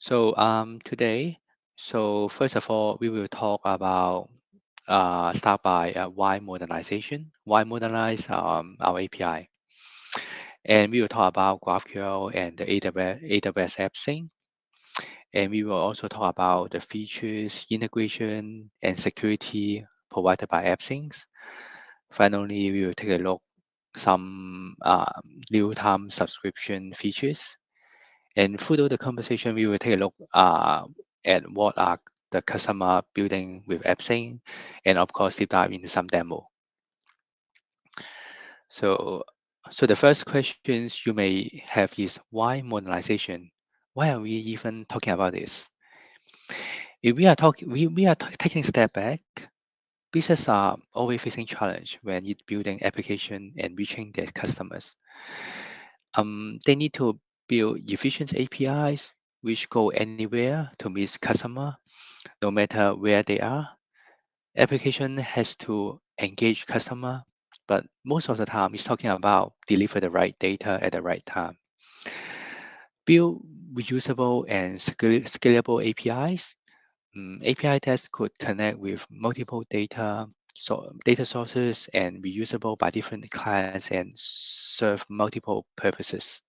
Today, first of all, we will talk about start by why modernization, why modernize our API, and we will talk about GraphQL and the AWS AppSync, and we will also talk about the features, integration, and security provided by AppSync. Finally, we will take a look some real-time subscription features. And through the conversation, we will take a look at what are the customer building with AppSync, and of course, deep dive into some demo. So, so the first questions you may have is why modernization? Why are we even talking about this? If we are talking, we are taking a step back. Businesses are always facing challenge when it's building application and reaching their customers. They need to build efficient APIs which go anywhere to meet customer, no matter where they are. Application has to engage customer, but most of the time it's talking about deliver the right data at the right time. Build reusable and scalable APIs. API tests could connect with multiple data sources and reusable by different clients and serve multiple purposes.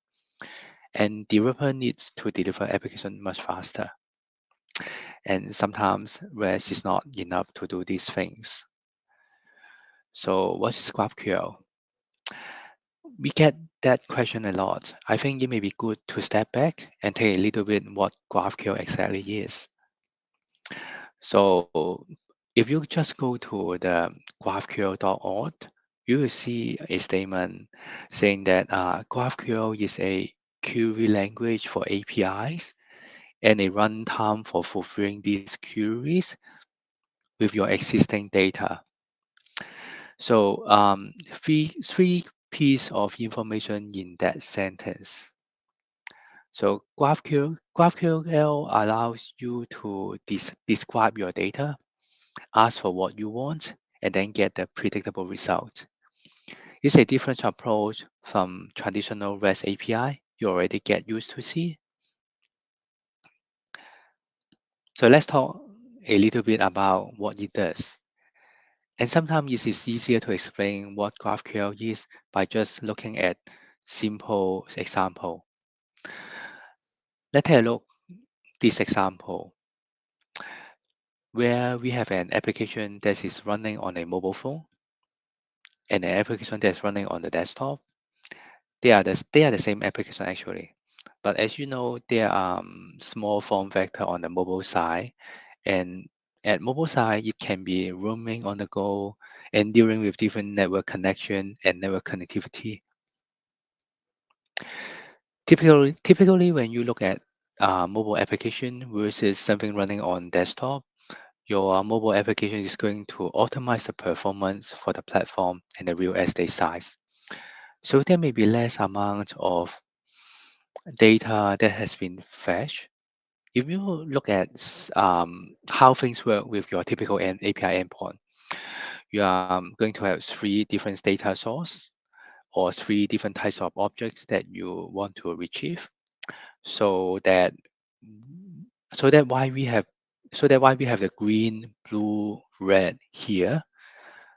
And developer needs to deliver application much faster. And sometimes REST is not enough to do these things. So what is GraphQL? We get that question a lot. I think it may be good to step back and take a little bit what GraphQL exactly is. So if you just go to the graphql.org, you will see a statement saying that GraphQL is a query language for APIs and a runtime for fulfilling these queries with your existing data. So three pieces of information in that sentence. So GraphQL allows you to describe your data, ask for what you want, and then get the predictable result. It's a different approach from traditional REST API you already get used to see. So let's talk a little bit about what it does. And sometimes it is easier to explain what GraphQL is by just looking at simple example. Let's take a look this example where we have an application that is running on a mobile phone and an application that's running on the desktop. They are the same application actually, but as you know, there are small form factor on the mobile side, and at mobile side it can be roaming on the go and dealing with different network connection and network connectivity. Typically, when you look at mobile application versus something running on desktop, your mobile application is going to optimize the performance for the platform and the real estate size. So there may be less amount of data that has been fetched. If you look at how things work with your typical API endpoint, you are going to have three different data source or three different types of objects that you want to retrieve. So that so that why we have the green, blue, red here.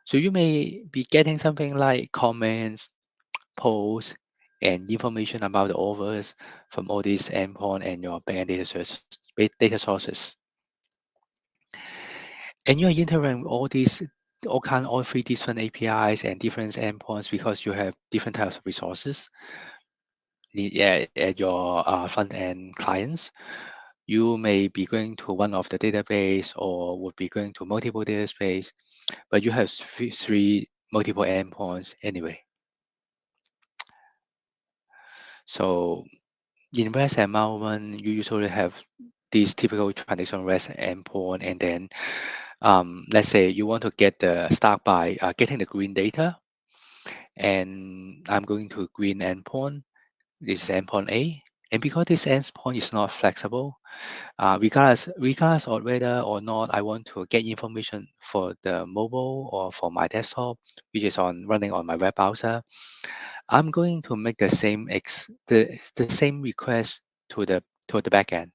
So you may be getting something like comments, posts, and information about the authors from all these endpoint and your backend data sources. And you're interacting with all three different APIs and different endpoints because you have different types of resources at your front end clients. You may be going to one of the database or would be going to multiple database, but you have three multiple endpoints anyway. So in REST environment, you usually have these typical traditional REST endpoint, and then let's say you want to start by getting the green data, and I'm going to green endpoint. This is endpoint A, and because this endpoint is not flexible, regardless of whether or not I want to get information for the mobile or for my desktop, which is running on my web browser, I'm going to make the same request to the backend.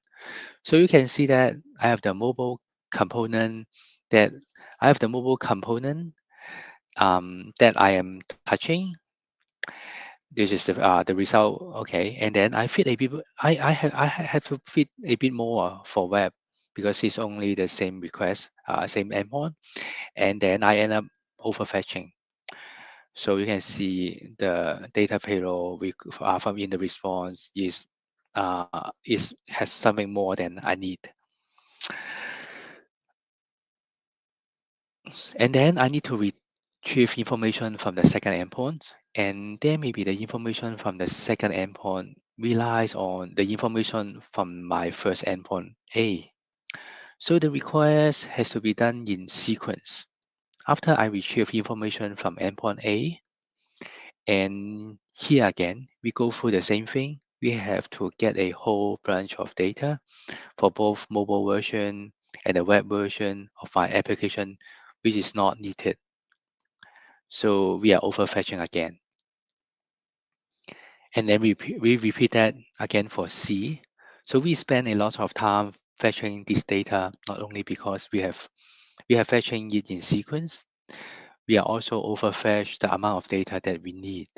So you can see that I have the mobile component that I have the mobile component that I am touching. This is the result. Okay, and then I fit a bit. I had to fit a bit more for web because it's only the same request, same endpoint, and then I end up overfetching. So you can see the data payload from in the response is has something more than I need. And then I need to retrieve information from the second endpoint. And then maybe the information from the second endpoint relies on the information from my first endpoint A. So the request has to be done in sequence. After I retrieve information from endpoint A, and here again, we go through the same thing. We have to get a whole bunch of data for both mobile version and the web version of my application, which is not needed. So we are overfetching again. And then we repeat that again for C. So we spend a lot of time fetching this data, not only because we have fetching it in sequence, we are also overfetch the amount of data that we need.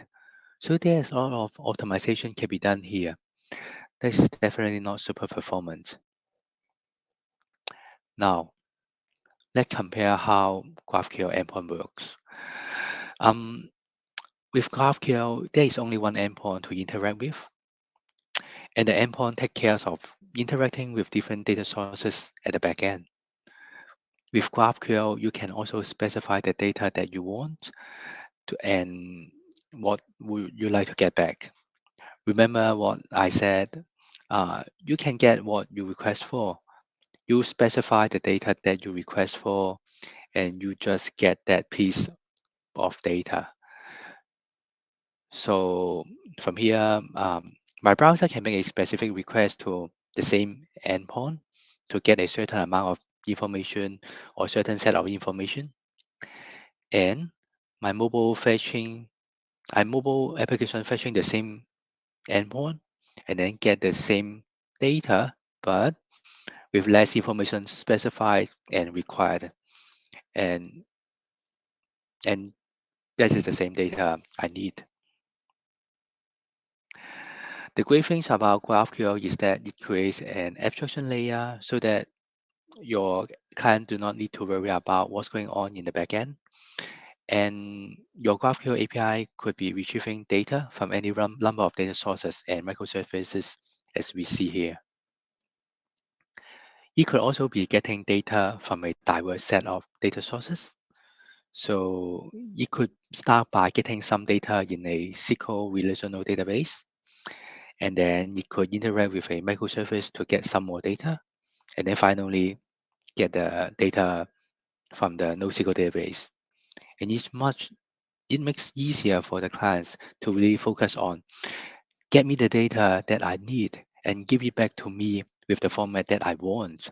So there's a lot of optimization can be done here. That's definitely not super performance. Now, let's compare how GraphQL endpoint works. Um, with GraphQL, there is only one endpoint to interact with, and the endpoint takes care of interacting with different data sources at the back end. With GraphQL, you can also specify the data that you want to and what would you like to get back. Remember what I said? You can get what you request for. You specify the data that you request for, and you just get that piece of data. So from here, my browser can make a specific request to the same endpoint to get a certain amount of information or certain set of information. And my mobile application fetching the same endpoint and then get the same data, but with less information specified and required. And and this is the same data I need. The great things about GraphQL is that it creates an abstraction layer so that your client do not need to worry about what's going on in the backend. And your GraphQL API could be retrieving data from any number of data sources and microservices as we see here. It could also be getting data from a diverse set of data sources. So it could start by getting some data in a SQL relational database, and then it could interact with a microservice to get some more data, and then finally get the data from the NoSQL database. And it makes easier for the clients to really focus on get me the data that I need and give it back to me with the format that I want.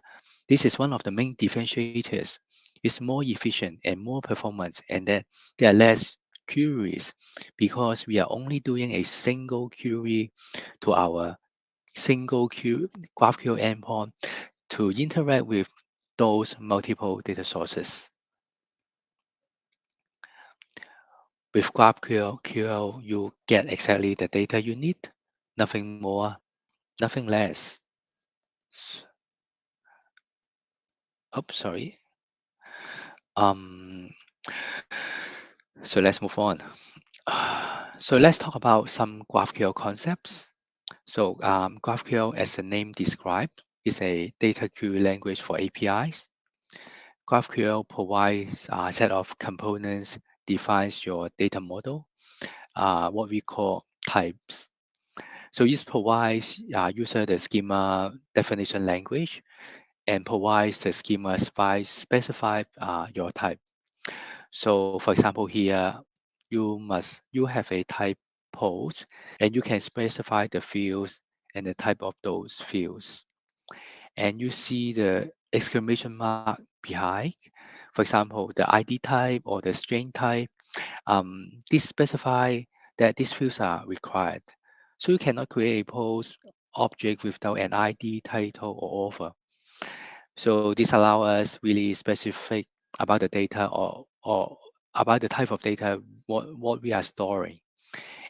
This is one of the main differentiators. It's more efficient and more performance, and that there are less queries because we are only doing a single query to our single GraphQL endpoint to interact with those multiple data sources. With GraphQL, you get exactly the data you need, nothing more, nothing less. Oops, sorry. Um, so let's move on. So let's talk about some GraphQL concepts. So GraphQL, as the name describes, is a data query language for APIs. GraphQL provides a set of components, defines your data model, what we call types. So it provides user the schema definition language and provides the schema specify your type. So for example here, you have a type post and you can specify the fields and the type of those fields. And you see the exclamation mark behind. For example, the ID type or the string type, this specify that these fields are required. So you cannot create a post object without an ID, title, or author. So this allows us really specific about the data or about the type of data what we are storing.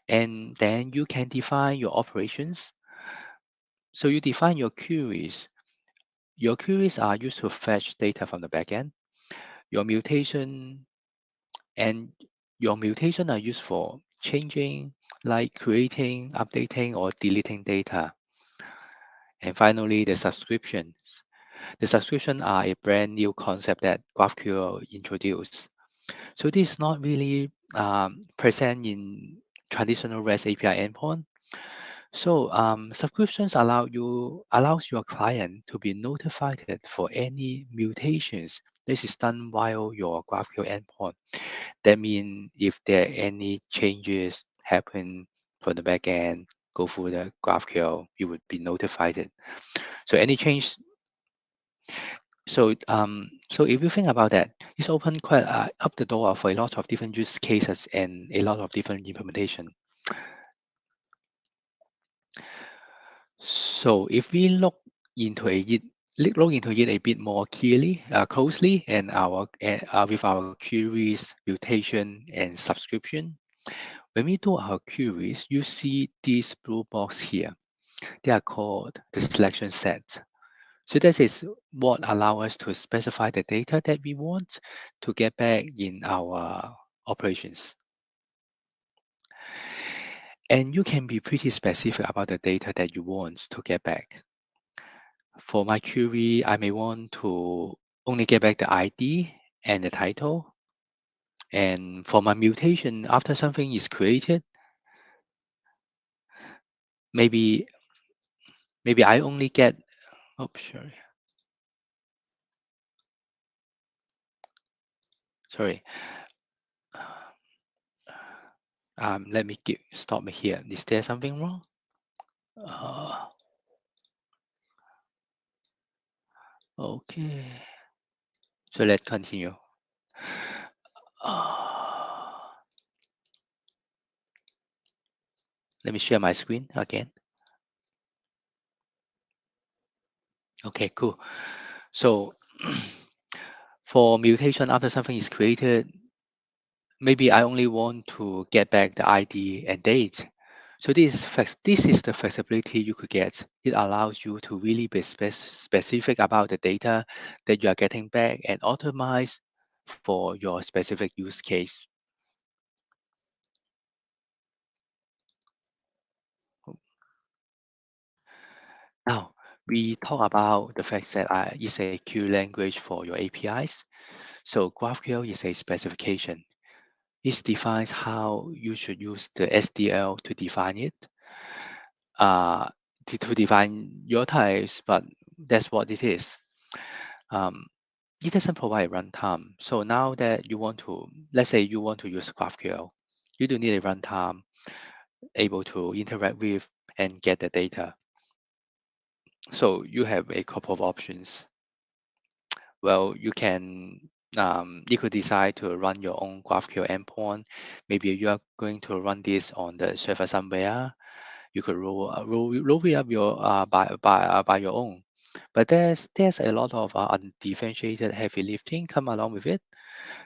And then you can define your operations. So you define your queries. Your queries are used to fetch data from the backend. Your mutation and your mutation are used for changing, like creating, updating, or deleting data. And finally, the subscriptions. The subscriptions are a brand new concept that GraphQL introduced. So this is not really present in traditional REST API endpoint. So subscriptions allows your client to be notified for any mutations. This is done while your GraphQL endpoint. That means if there are any changes happen from the backend, go through the GraphQL, you would be notified. So any change. So if you think about that, it's open quite up the door for a lot of different use cases and a lot of different implementation. So if we look into it a bit more closely, and with our queries, mutation, and subscription, when we do our queries, you see this blue box here. They are called the selection sets. So this is what allow us to specify the data that we want to get back in our operations. And you can be pretty specific about the data that you want to get back. For my query, I may want to only get back the ID and the title. And for my mutation, after something is created, maybe I only get, oh, sorry. Let me stop me here. Is there something wrong? Okay. So let's continue. Let me share my screen again. Okay, cool. So for mutation, after something is created, maybe I only want to get back the ID and date. So this is the flexibility you could get. It allows you to really be specific about the data that you are getting back and optimize for your specific use case. Now, we talk about the fact that it's a queue language for your APIs. So GraphQL is a specification. It defines how you should use the SDL to define it, uh, to define your types, but that's what it is. Um, it doesn't provide runtime. So now that you want to, let's say you want to use GraphQL, you do need a runtime able to interact with and get the data. So you have a couple of options. Well, you could decide to run your own GraphQL endpoint. Maybe you are going to run this on the server somewhere. You could roll it up by your own. But there's a lot of undifferentiated heavy lifting come along with it.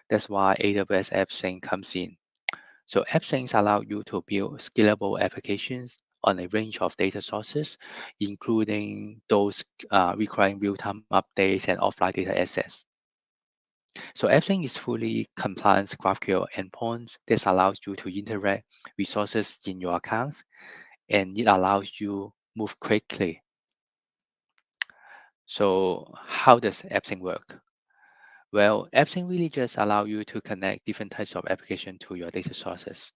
That's why AWS AppSync comes in. So AppSync allow you to build scalable applications on a range of data sources, including those requiring real-time updates and offline data access. So everything is fully compliant GraphQL endpoints. This allows you to interact resources in your accounts, and it allows you move quickly. So how does AppSync work? Well, AppSync really just allow you to connect different types of application to your data sources.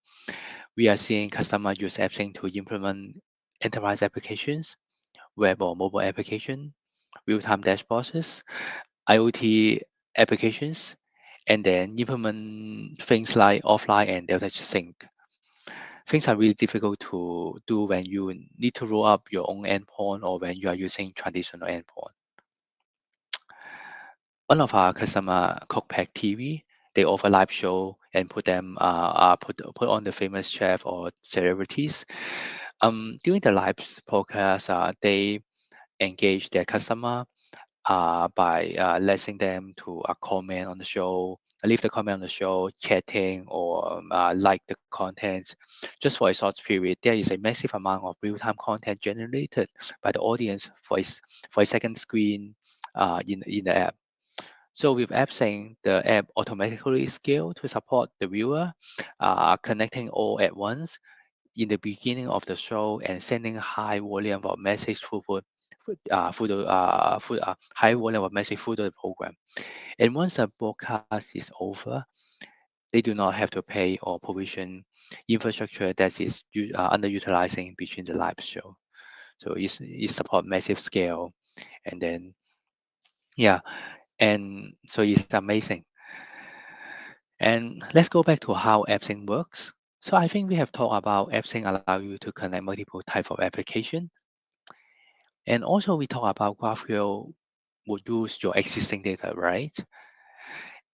We are seeing customers use AppSync to implement enterprise applications, web or mobile application, real-time dashboards, IoT applications, and then implement things like offline and delta sync. Things are really difficult to do when you need to roll up your own endpoint or when you are using traditional endpoint. One of our customer, Cookpack TV, they offer live show and put on the famous chef or celebrities. During the live podcast, they engage their customer by letting them to comment on the show, leave the comment on the show, chatting or like the content. Just for a short period, there is a massive amount of real-time content generated by the audience for a second screen in the app. So with AppSync, the app automatically scale to support the viewer, connecting all at once in the beginning of the show and sending high volume of message through high volume of message through the program. And once the broadcast is over, they do not have to pay or provision infrastructure that is underutilizing between the live show. So it support massive scale, and then yeah, and so it's amazing. And let's go back to how AppSync works. So I think we have talked about AppSync allow you to connect multiple type of application. And also we talk about GraphQL would use your existing data, right?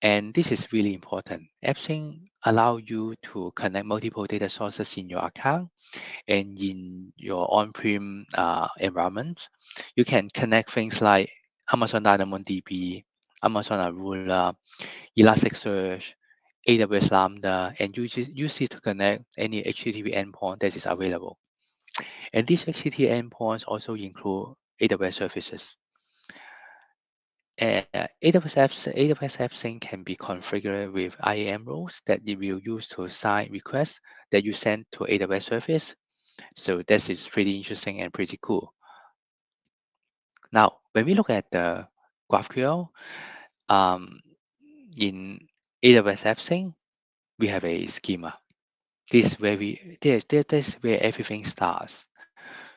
And this is really important. AppSync allow you to connect multiple data sources in your account and in your on-prem environment. You can connect things like Amazon DynamoDB, Amazon Aurora, Elasticsearch, AWS Lambda, and use it to connect any HTTP endpoint that is available. And these HTTP endpoints also include AWS services. AWS AppSync can be configured with IAM rules that you will use to sign requests that you send to AWS service. So this is pretty interesting and pretty cool. Now, when we look at the GraphQL um, in AWS AppSync, we have a schema. This is where everything starts.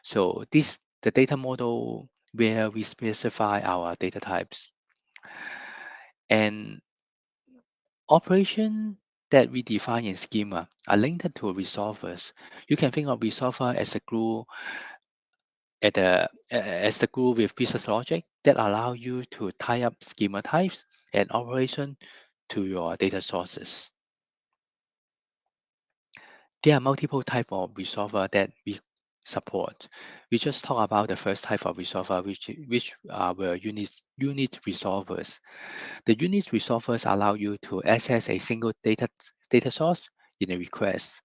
So this the data model where we specify our data types and operation that we define in schema are linked to resolvers. You can think of resolver as the glue as the glue with business logic that allow you to tie up schema types and operation to your data sources. There are multiple type of resolver that we support. We just talk about the first type of resolver, which were unit resolvers. The unit resolvers allow you to access a single data source in a request.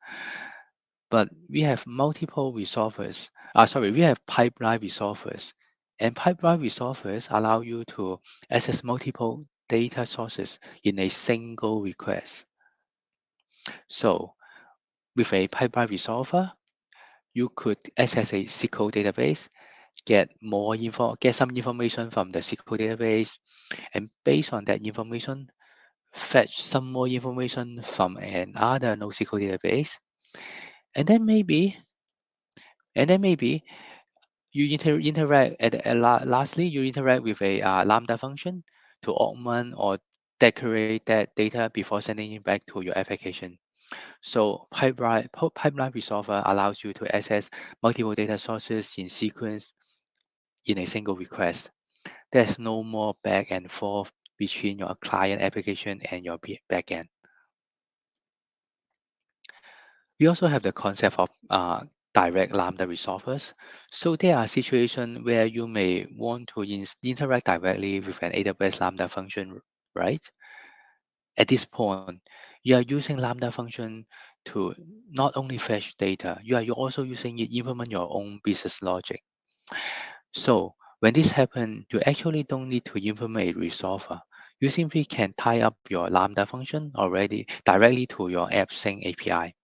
But we have multiple resolvers. We have pipeline resolvers. And pipeline resolvers allow you to access multiple data sources in a single request. So with a pipeline resolver, you could access a SQL database, get some information from the SQL database, and based on that information, fetch some more information from another NoSQL database, and then maybe you interact lastly you interact with a Lambda function to augment or decorate that data before sending it back to your application. So pipeline resolver allows you to access multiple data sources in sequence in a single request. There's no more back and forth between your client application and your backend. We also have the concept of direct Lambda resolvers. So there are situations where you may want to interact directly with an AWS Lambda function, right? At this point, you are using Lambda function to not only fetch data, you're also using it implement your own business logic. So when this happens, you actually don't need to implement a resolver. You simply can tie up your Lambda function already directly to your AppSync API.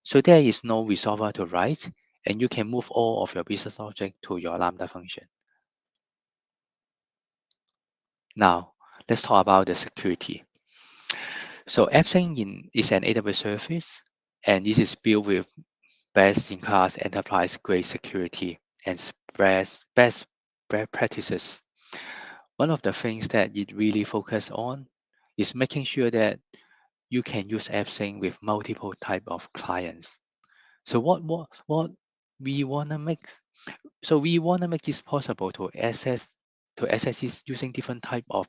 So there is no resolver to write, and you can move all of your business logic to your Lambda function. Now, let's talk about the security. So is an AWS service, and this is built with best-in-class enterprise-grade security and best practices. One of the things that it really focuses on is making sure that you can use AppSync with multiple type of clients. So what we wanna make we wanna make this possible to access this using different type of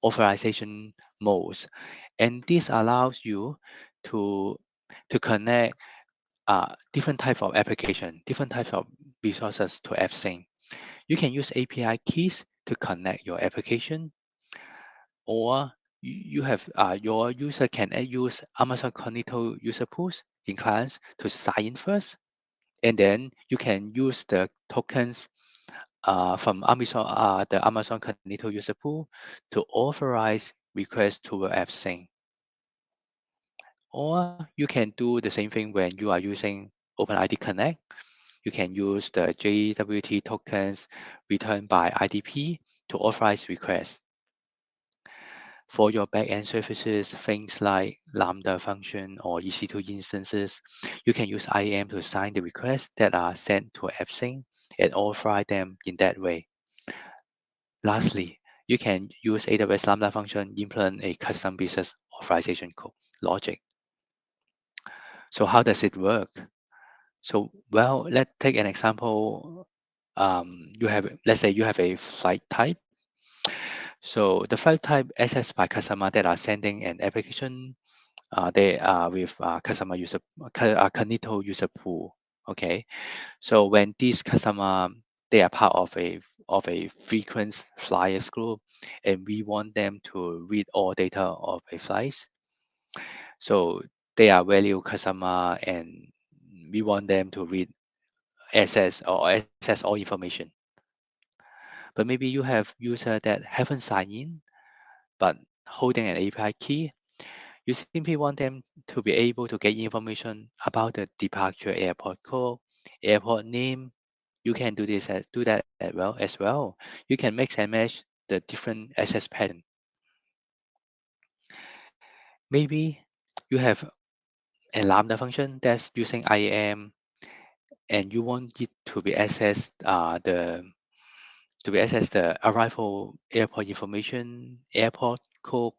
authorization modes, and this allows you to to connect different type of application, different types of resources to AppSync. You can use API keys to connect your application, or you have your user can use Amazon Cognito user pools in clients to sign in first, and then you can use the tokens from Amazon, the Amazon Cognito user pool to authorize requests to your AppSync. Or you can do the same thing when you are using OpenID Connect. You can use the JWT tokens returned by IDP to authorize requests. For your backend services, things like Lambda function or EC2 instances, you can use IAM to sign the requests that are sent to AppSync and authorize them in that way. Lastly, you can use AWS Lambda function implement a custom business authorization code logic. So how does it work? So, well, let's take an example. Let's say you have a flight type. So the flight type accessed by customer that are sending an application, they are with customer user, Cognito user pool. Okay. So when these customer, they are part of a frequent flyers group, and we want them to read all data of a flight. So they are value customer, and we want them to read access all information. But maybe you have user that haven't signed in but holding an API key. You simply want them to be able to get information about the departure airport code, airport name. You can do that as well. You can mix and match the different access pattern. Maybe you have a Lambda function that's using IAM, and you want it to be access the arrival airport information, airport code,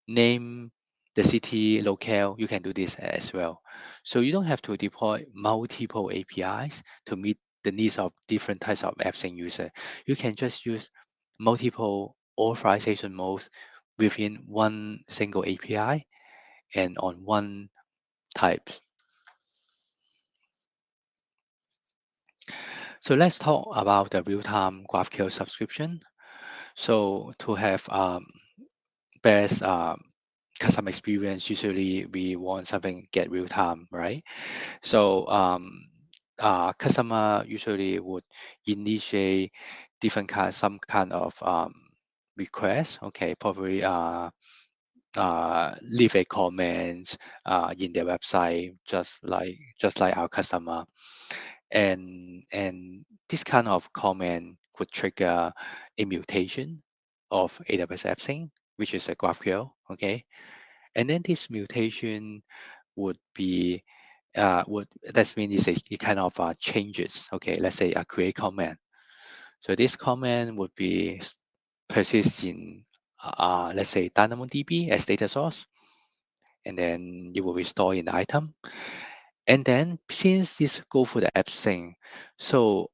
name, the city, locale. You can do this as well. So you don't have to deploy multiple APIs to meet the needs of different types of apps and user. You can just use multiple authorization modes within one single API and on one type. So let's talk about the real-time GraphQL subscription. So to have best customer experience, usually we want something get real time, right? So customer usually would initiate some kind of request. Okay, probably leave a comment in their website, just like our customer, and this kind of comment could trigger a mutation of AWS AppSync, which is a GraphQL. Okay, and then this mutation would be would that means it's a kind of changes. Okay, let's say a create comment. So this comment would be persist in let's say DynamoDB as data source, and then it will be stored in the item. And then since this go for the app sync, so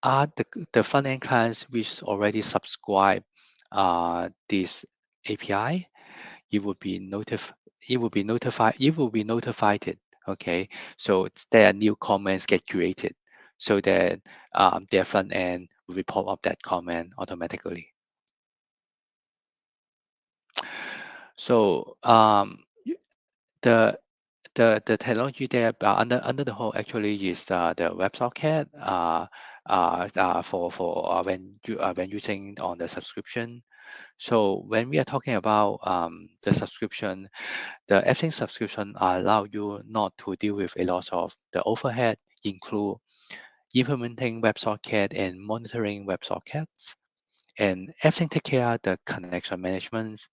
are the front end clients which already subscribe this API, it would be it will be notified it. Okay, so there are new comments get created, so that their front end will report up that comment automatically. So the the technology there under the whole actually is the WebSocket for when using on the subscription. So when we are talking about the subscription, the AppSync subscription allow you not to deal with a lot of the overhead, include implementing WebSocket and monitoring WebSockets. And everything take care of the connection management.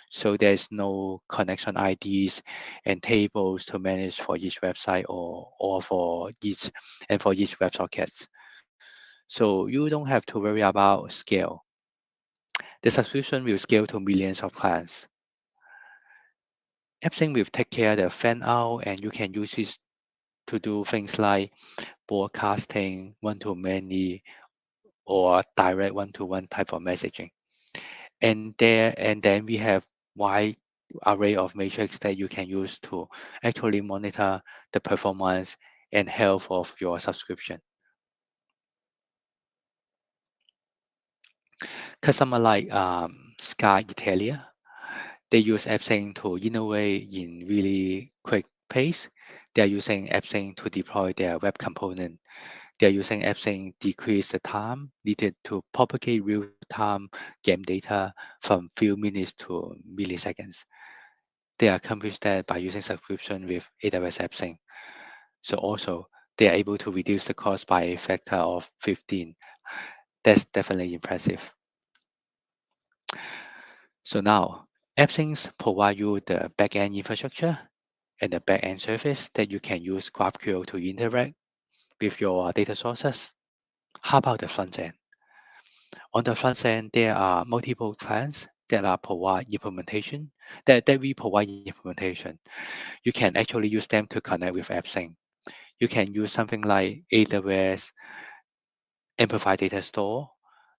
So there's no connection IDs and tables to manage for each website or for each WebSockets. So you don't have to worry about scale. The subscription will scale to millions of clients. AppSync will take care of the fan out, and you can use it to do things like broadcasting one-to-many or direct one-to-one type of messaging. And then we have wide array of metrics that you can use to actually monitor the performance and health of your subscription. Customer like Sky Italia, they use AppSync to innovate in really quick pace. They are using AppSync to deploy their web component. They are using AppSync decrease the time needed to propagate real-time game data from few minutes to milliseconds. They accomplish that by using subscription with AWS AppSync. So also, they are able to reduce the cost by a factor of 15. That's definitely impressive. So now, AppSync provide you the backend infrastructure and the backend service that you can use GraphQL to interact with your data sources. How about the front end? On the front end, there are multiple clients that are provide implementation that we provide implementation. You can actually use them to connect with AppSync. You can use something like AWS Amplify Data Store.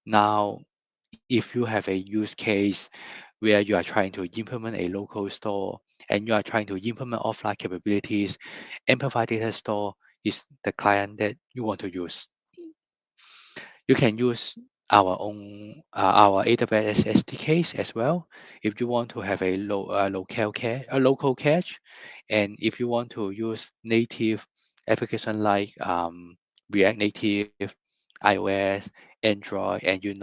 Now, if you have a use case where you are trying to implement a local store and you are trying to implement offline capabilities, Amplify Data Store is the client that you want to use. You can use our own our AWS SDKs as well if you want to have a local cache, and if you want to use native application like React Native, iOS, Android, and you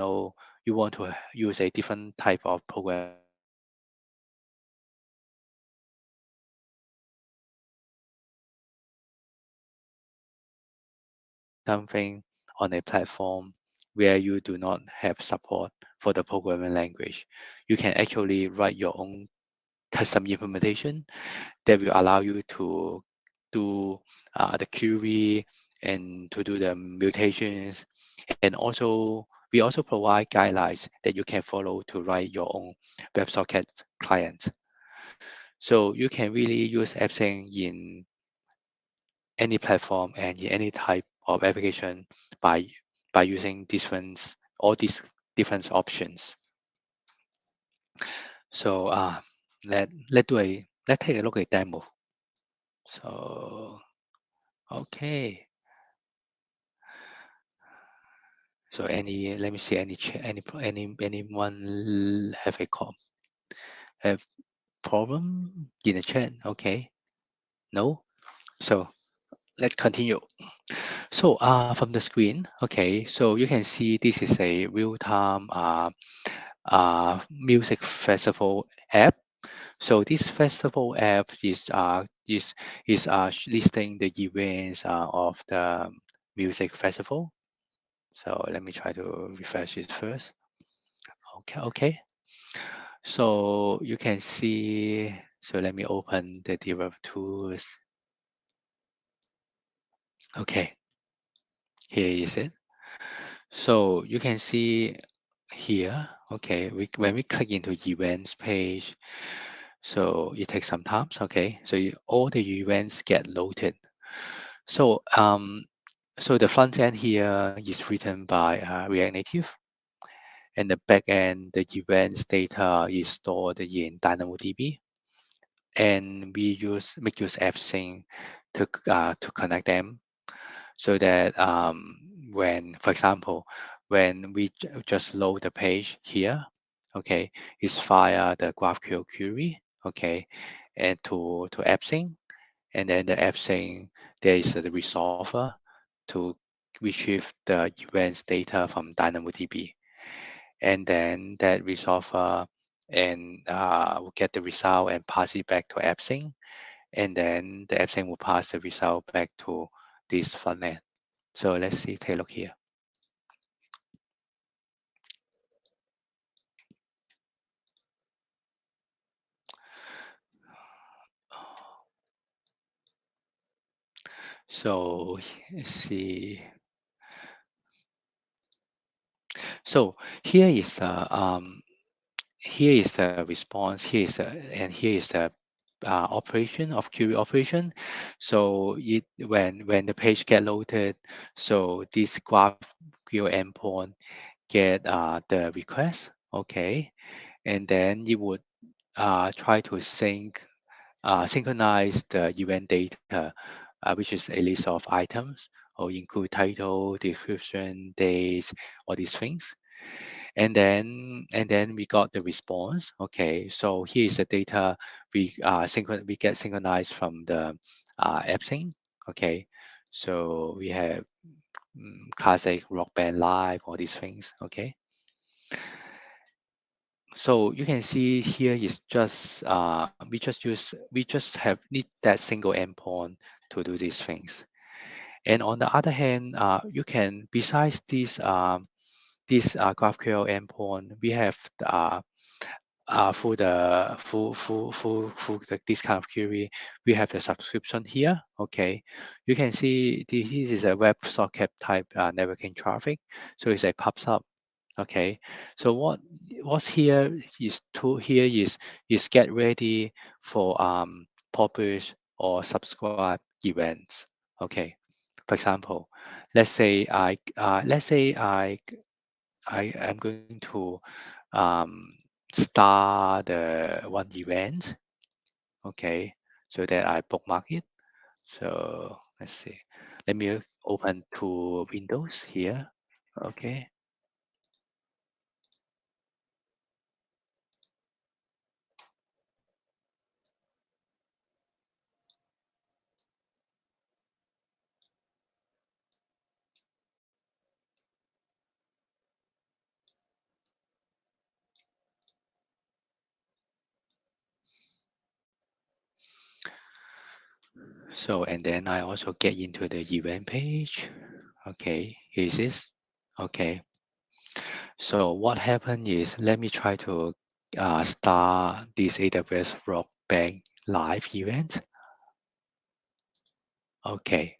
want to use a different type of programming language, you can actually use something on a platform where you do not have support for the programming language. You can actually write your own custom implementation that will allow you to do the query and to do the mutations. And also, we also provide guidelines that you can follow to write your own WebSocket client. So you can really use AppSync in any platform and in any type of application by using these different options. So let's take a look at demo. So okay. So let me see anyone have problem in the chat? Okay, no. So let's continue. So from the screen, okay, so you can see this is a real-time music festival app. So this festival app is listing the events of the music festival. So let me try to refresh it first. Okay. So you can see. So let me open the derivative tools. Okay, here is it. So you can see here. Okay, when we click into events page, so it takes some time. Okay, so all the events get loaded. So so the front end here is written by React Native, and the back end, the events data is stored in DynamoDB, and we make use AppSync to connect them, so that when, for example, when we just load the page here, okay, it's via the GraphQL query, okay, and to AppSync, and then the AppSync, there is the resolver to retrieve the events data from DynamoDB, and then that resolver and will get the result and pass it back to AppSync, and then the AppSync will pass the result back to this front end. So let's see, take a look here. So let's see. So here is the response. Here is the operation of query operation. So when the page get loaded, so this GraphQL endpoint get the request, okay, and then it would try to synchronize the event data which is a list of items or include title, description, dates, all these things. And then we got the response. Okay, so here is the data we get synchronized from the AppSync. Okay, so we have classic rock band live, all these things. Okay, so you can see here is just we just have need that single endpoint to do these things. And on the other hand, you can besides this GraphQL endpoint, we have for this kind of query, we have the subscription here. Okay, you can see this is a WebSocket type networking traffic, so it's a pub sub. Okay, so what's here is get ready for publish or subscribe events. Okay, for example, let's say I am going to start the one event. Okay, so that I bookmark it. So let's see. Let me open to Windows here. Okay. So and then I also get into the event page. Okay, here's this. Okay. So what happened is let me try to start this AWS Rock Band live event. Okay.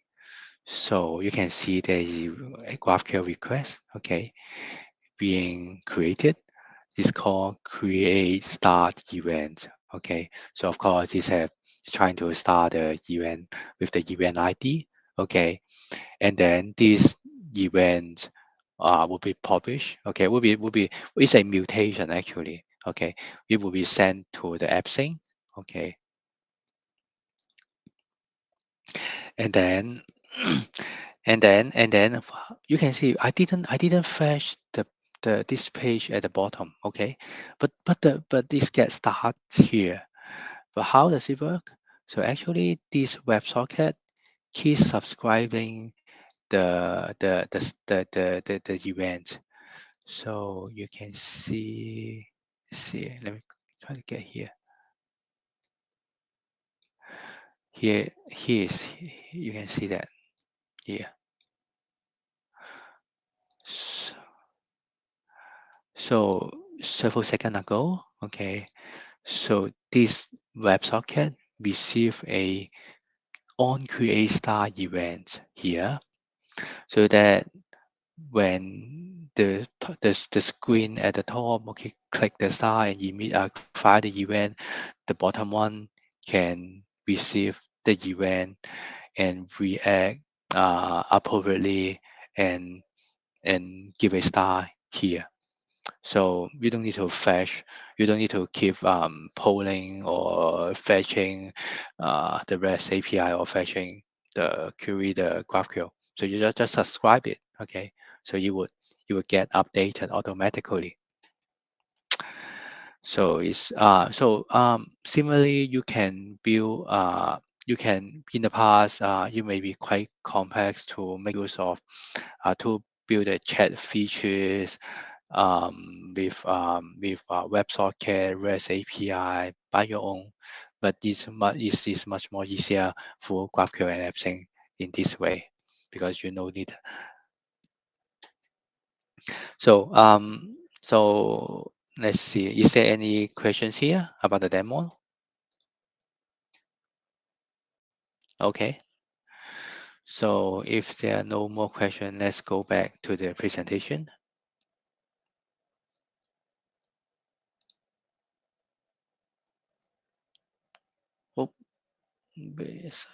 So you can see there is a GraphQL request, okay, being created. It's called create start event. Okay. So of course it's trying to start the event with the event ID. Okay. And then this event will be published. Okay, will be it's a mutation actually. Okay. It will be sent to the AppSync. Okay. And then and then you can see I didn't fetch the this page at the bottom. Okay, but this gets started here. But how does it work? So actually this WebSocket keeps subscribing the event. So you can see, let me try to get here. Here is, you can see that here. So, so several seconds ago, okay, so this WebSocket receive a on create star event here, so that when the screen at the top, okay, click the star and fire the event, the bottom one can receive the event and react appropriately and give a star here. So you don't need to fetch, you don't need to keep polling or fetching the REST API or fetching the query, the GraphQL. So you just subscribe it, okay? So you would get updated automatically. So similarly you can build you can in the past you may be quite complex to make use of to build a chat features with WebSocket, REST API by your own, but this is much more easier for GraphQL and AppSync in this way because you know it. So let's see. Is there any questions here about the demo? Okay. So if there are no more questions, let's go back to the presentation. Oh, yes.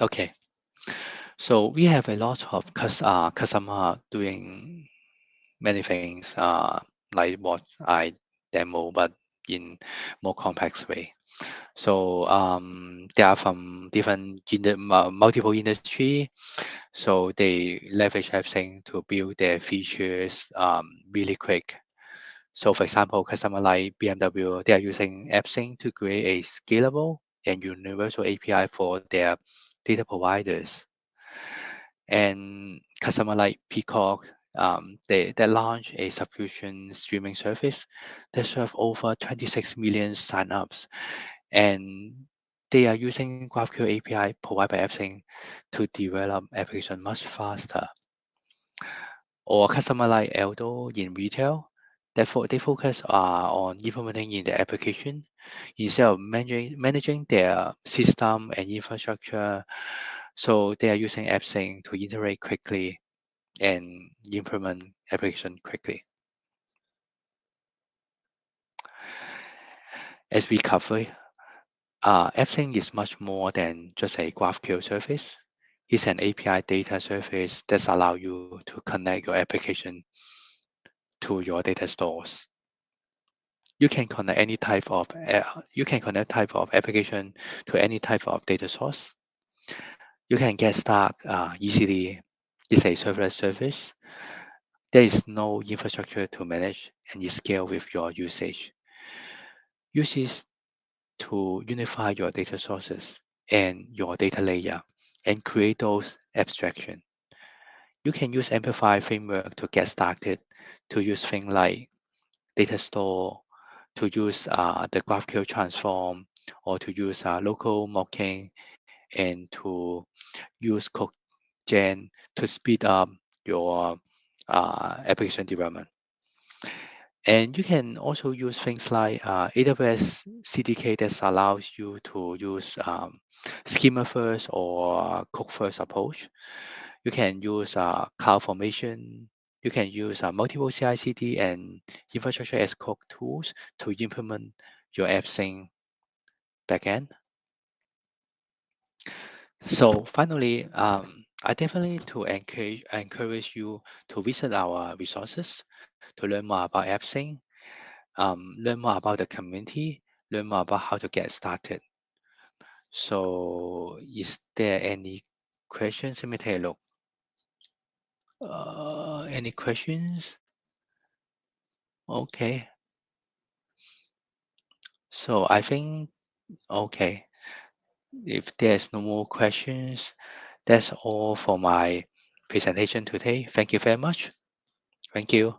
Okay, so we have a lot of customer doing many things like what I demo, but in more complex way. So they are from different multiple industry. So they leverage AppSync to build their features really quick. So for example, customer like BMW, they are using AppSync to create a scalable and universal API for their data providers. And customer like Peacock, they launched a subscription streaming service that serve over 26 million signups, and they are using GraphQL API provided by AppSync to develop application much faster. Or a customer like Aldo in retail, they focus on implementing in the application instead of managing their system and infrastructure. So they are using AppSync to iterate quickly and implement application quickly. As we cover, AppSync is much more than just a GraphQL service. It's an API data service that allows you to connect your application to your data stores. You can connect any type of application to any type of data source. You can get started easily. It's a serverless service. There is no infrastructure to manage, and you scale with your usage. Use it to unify your data sources and your data layer and create those abstraction. You can use Amplify framework to get started, to use things like data store, to use the GraphQL transform, or to use local mocking, and to use code gen to speed up your application development. And you can also use things like AWS CDK that allows you to use schema first or code first approach. You can use CloudFormation. You can use multiple CI/CD and infrastructure as code tools to implement your AppSync backend. So finally, I definitely to encourage you to visit our resources to learn more about AppSync, learn more about the community, learn more about how to get started. So is there any questions? Let me take a look. Any questions? Okay. So I think, okay, if there's no more questions, that's all for my presentation today. Thank you very much. Thank you.